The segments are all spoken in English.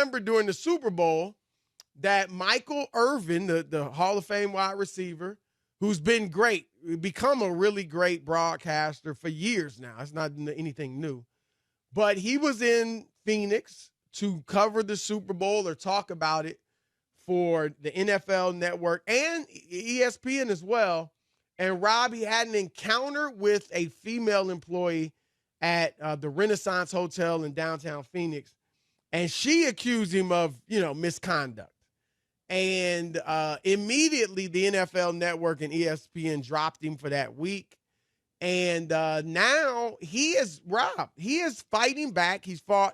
remember during the Super Bowl that Michael Irvin, the Hall of Fame wide receiver, who's been great, become a really great broadcaster for years now. It's not anything new. But he was in Phoenix to cover the Super Bowl or talk about it for the NFL Network and ESPN as well. And Rob, he had an encounter with a female employee at the Renaissance Hotel in downtown Phoenix. And she accused him of, misconduct. And immediately the NFL Network and ESPN dropped him for that week. And now he is fighting back. He filed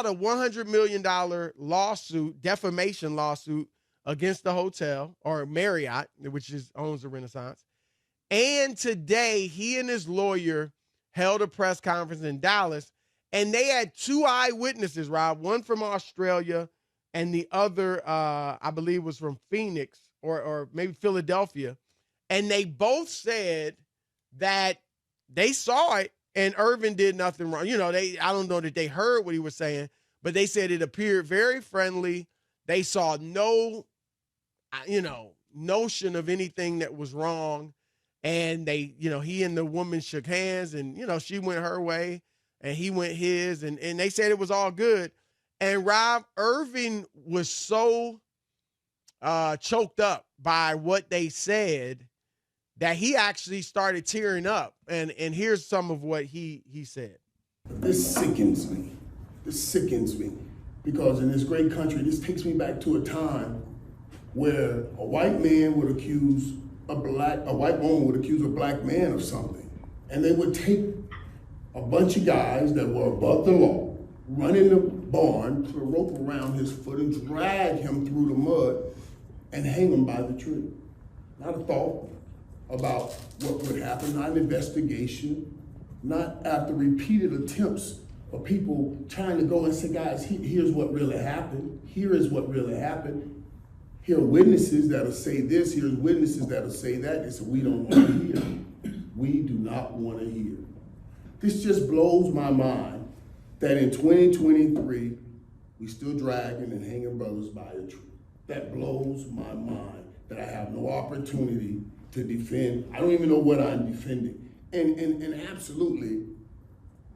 a $100 million lawsuit, defamation lawsuit against the hotel, or Marriott, which owns the Renaissance. And today he and his lawyer held a press conference in Dallas, and they had two eyewitnesses, Rob, one from Australia and the other, I believe, was from Phoenix or maybe Philadelphia. And they both said that they saw it and Irvin did nothing wrong. I don't know that they heard what he was saying, but they said it appeared very friendly. They saw no, notion of anything that was wrong. And he and the woman shook hands and, she went her way and he went his, and they said it was all good. And Rob, Irvin was so choked up by what they said that he actually started tearing up. And here's some of what he said. This sickens me. Because in this great country, this takes me back to a time where a white man would accuse a white woman would accuse a black man of something. And they would take a bunch of guys that were above the law, run in the barn, put a rope around his foot and drag him through the mud and hang him by the tree. Not a thought about what would happen, not an investigation, not after repeated attempts of people trying to go and say, guys, here's what really happened. Here is what really happened. Here are witnesses that'll say this, here's witnesses that'll say that. They said, we don't want to hear. We do not want to hear. This just blows my mind that in 2023, we still dragging and hanging brothers by a tree. That blows my mind that I have no opportunity to defend. I don't even know what I'm defending. And absolutely,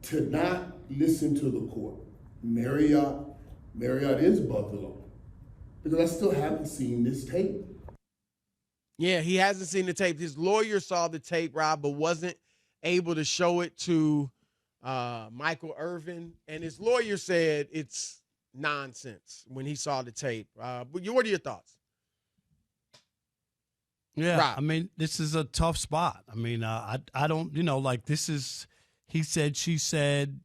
to not listen to the court. Marriott is above the law. Because I still haven't seen this tape. Yeah, he hasn't seen the tape. His lawyer saw the tape, Rob, but wasn't able to show it to Michael Irvin. And his lawyer said it's nonsense when he saw the tape. But what are your thoughts? Yeah, Rob. I mean, this is a tough spot. I mean, I don't, this is, he said, she said,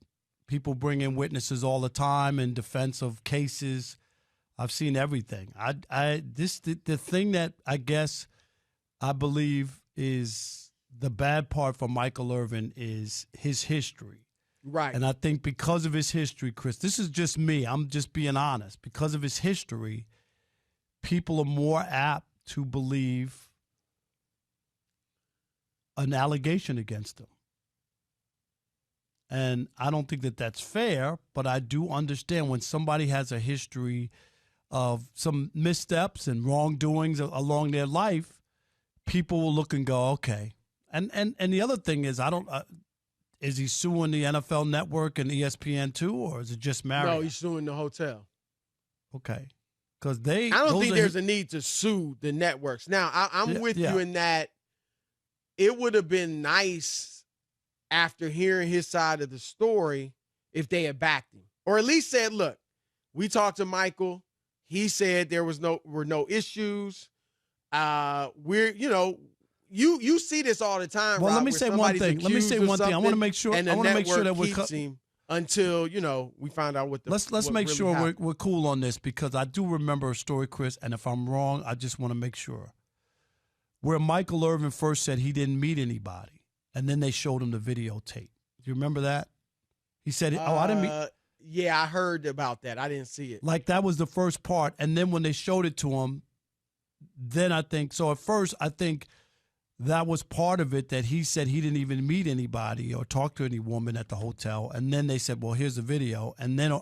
people bring in witnesses all the time in defense of cases. I've seen everything. The thing that I guess I believe is the bad part for Michael Irvin is his history. Right. And I think because of his history, Chris, this is just me. I'm just being honest. Because of his history, people are more apt to believe an allegation against him. And I don't think that that's fair, but I do understand when somebody has a history of some missteps and wrongdoings along their life, people will look and go, okay. And the other thing is, is he suing the NFL Network and ESPN too, or is it just Marriott? No, he's suing the hotel. Okay. Because I don't think there's a need to sue the networks. Now, I'm with you in that it would have been nice after hearing his side of the story if they had backed him. Or at least said, look, we talked to Michael. He said there were no issues. You see this all the time. Well, Rob, let me say one thing. I want to make sure. And I want to make sure that we're keeps him until we find out what the. Let's make really sure we're cool on this, because I do remember a story, Chris. And if I'm wrong, I just want to make sure. Where Michael Irvin first said he didn't meet anybody, and then they showed him the videotape. Do you remember that? He said, I didn't meet. Yeah, I heard about that. I didn't see it. Like, that was the first part. And then when they showed it to him, then at first, I think that was part of it, that he said he didn't even meet anybody or talk to any woman at the hotel. And then they said, well, here's the video. And then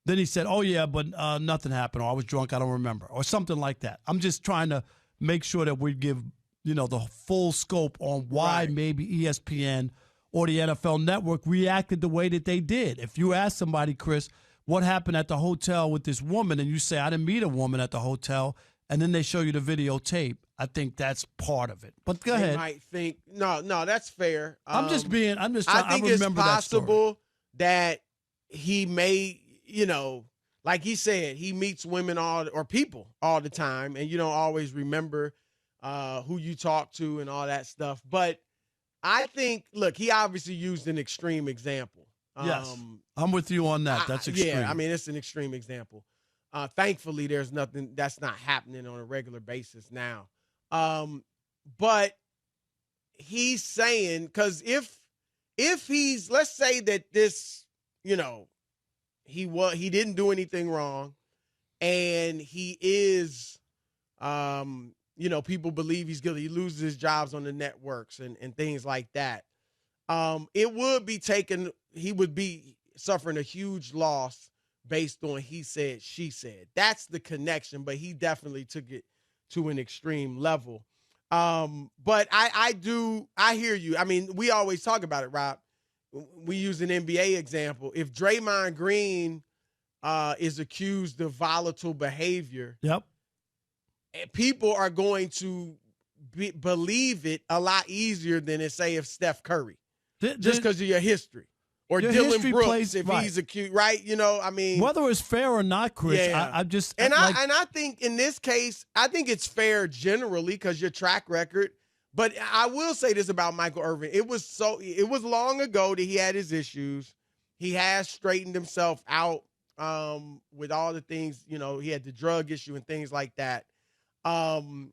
Then he said, oh, yeah, but nothing happened, or I was drunk, I don't remember, or something like that. I'm just trying to make sure that we give, the full scope on why maybe ESPN or the NFL Network reacted the way that they did. If you ask somebody, Chris, what happened at the hotel with this woman, and you say, I didn't meet a woman at the hotel, and then they show you the videotape, I think that's part of it. But go ahead. Might think, no, that's fair. I'm just trying. I think it's possible that he may, like he said, he meets women or people all the time, and you don't always remember who you talk to and all that stuff. But I think, look, he obviously used an extreme example. Yes, I'm with you on that. That's extreme. Yeah, I mean, it's an extreme example. Thankfully, there's nothing that's not happening on a regular basis now. But he's saying, because if he's, let's say that this, he didn't do anything wrong, and he is, people believe he's guilty. He loses his jobs on the networks and things like that. It would be he would be suffering a huge loss based on he said, she said. That's the connection, but he definitely took it to an extreme level. But I hear you. I mean, we always talk about it, Rob. We use an NBA example. If Draymond Green is accused of volatile behavior, yep, people are going to believe it a lot easier than say if Steph Curry, just because of your history. Or Dylan Brooks, if he's accused, right? I mean, whether it's fair or not, Chris, yeah. I think in this case, I think it's fair generally because your track record. But I will say this about Michael Irvin: it was long ago that he had his issues. He has straightened himself out with all the things. He had the drug issue and things like that. But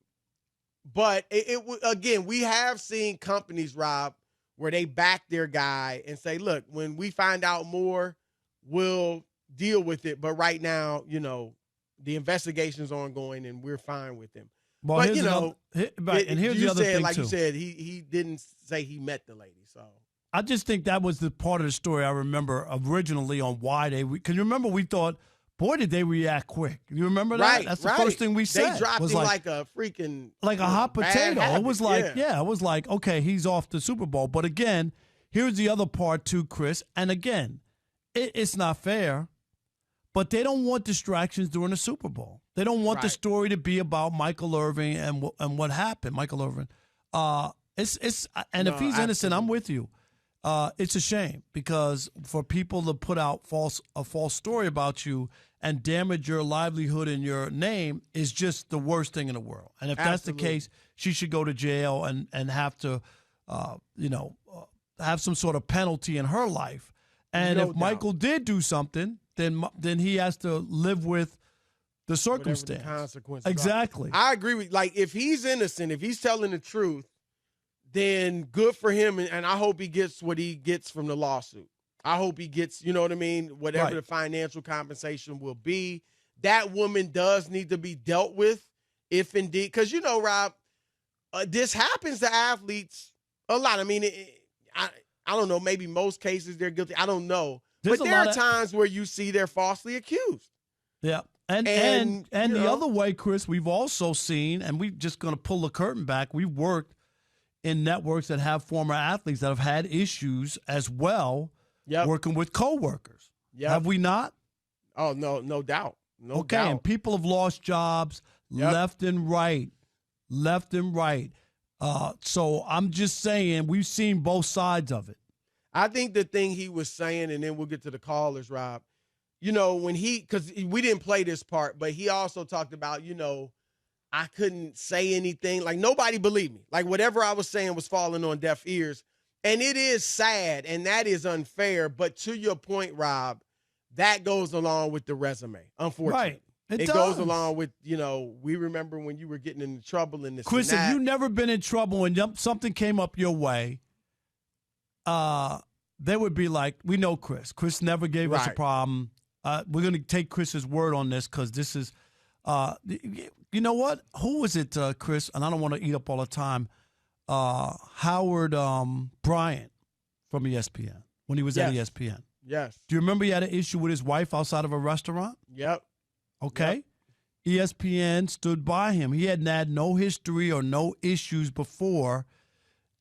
again, we have seen companies, Rob, where they back their guy and say, look, when we find out more, we'll deal with it. But right now, the investigation's ongoing and we're fine with him. Well, but, here's the other thing, like too. you said, he didn't say he met the lady. So I just think that was the part of the story I remember originally on why because you remember we thought, boy, did they react quick. You remember that? Right, That's the first thing we said. They dropped him like a freaking like a hot potato. Habit. It was like, it was like, okay, he's off the Super Bowl. But again, here's the other part too, Chris. And again, it's not fair, but they don't want distractions during the Super Bowl. They don't want the story to be about Michael Irvin and what happened. Michael Irvin. If he's innocent, I'm with you. It's a shame because for people to put out a false story about you and damage your livelihood and your name is just the worst thing in the world. And if that's the case, she should go to jail and have to, have some sort of penalty in her life. And if Michael did do something, then he has to live with the circumstance. The consequences. Exactly. I agree with, if he's innocent, if he's telling the truth, then good for him, and I hope he gets what he gets from the lawsuit. I hope he gets, you know what I mean, whatever the financial compensation will be. That woman does need to be dealt with, if indeed, because, Rob, this happens to athletes a lot. I mean, I don't know, maybe most cases they're guilty. I don't know. But there are times where you see they're falsely accused. Yeah. And the other way, Chris, we've also seen, and we're just going to pull the curtain back, we've worked in networks that have former athletes that have had issues as well, working with coworkers. Have we not? Oh, no doubt. No doubt. And people have lost jobs left and right. So I'm just saying we've seen both sides of it. I think the thing he was saying, and then we'll get to the callers, Rob, when because we didn't play this part, but he also talked about, I couldn't say anything. Like, nobody believed me. Like, whatever I was saying was falling on deaf ears. And it is sad, and that is unfair. But to your point, Rob, that goes along with the resume, unfortunately. Right. It goes along with, we remember when you were getting into trouble in this. Chris, if you've never been in trouble and something came up your way, they would be like, we know Chris. Chris never gave us a problem. We're going to take Chris's word on this because this is you know what? Who was it, Chris? And I don't want to eat up all the time. Howard Bryant from ESPN when he was at ESPN. Yes. Do you remember he had an issue with his wife outside of a restaurant? Yep. Okay. ESPN stood by him. He hadn't had no history or no issues before.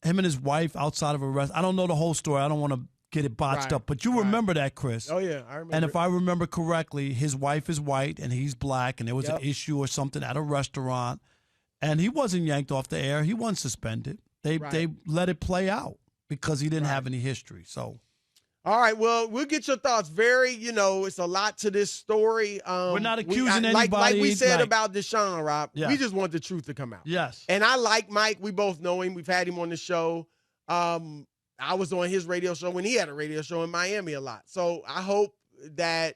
Him and his wife outside of a restaurant. I don't know the whole story. I don't want to get it botched up, but you remember that, Chris. Oh, yeah, I remember. And if I remember correctly, his wife is white and he's black, and there was an issue or something at a restaurant, and he wasn't yanked off the air. He wasn't suspended. They let it play out because he didn't have any history. So, all right, well, we'll get your thoughts. It's a lot to this story. We're not accusing anybody. Like we said about Deshaun, Rob, we just want the truth to come out. Yes. And I like Mike. We both know him. We've had him on the show. I was on his radio show when he had a radio show in Miami a lot. So I hope that,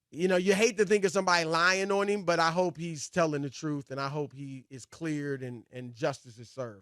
you hate to think of somebody lying on him, but I hope he's telling the truth, and I hope he is cleared and justice is served.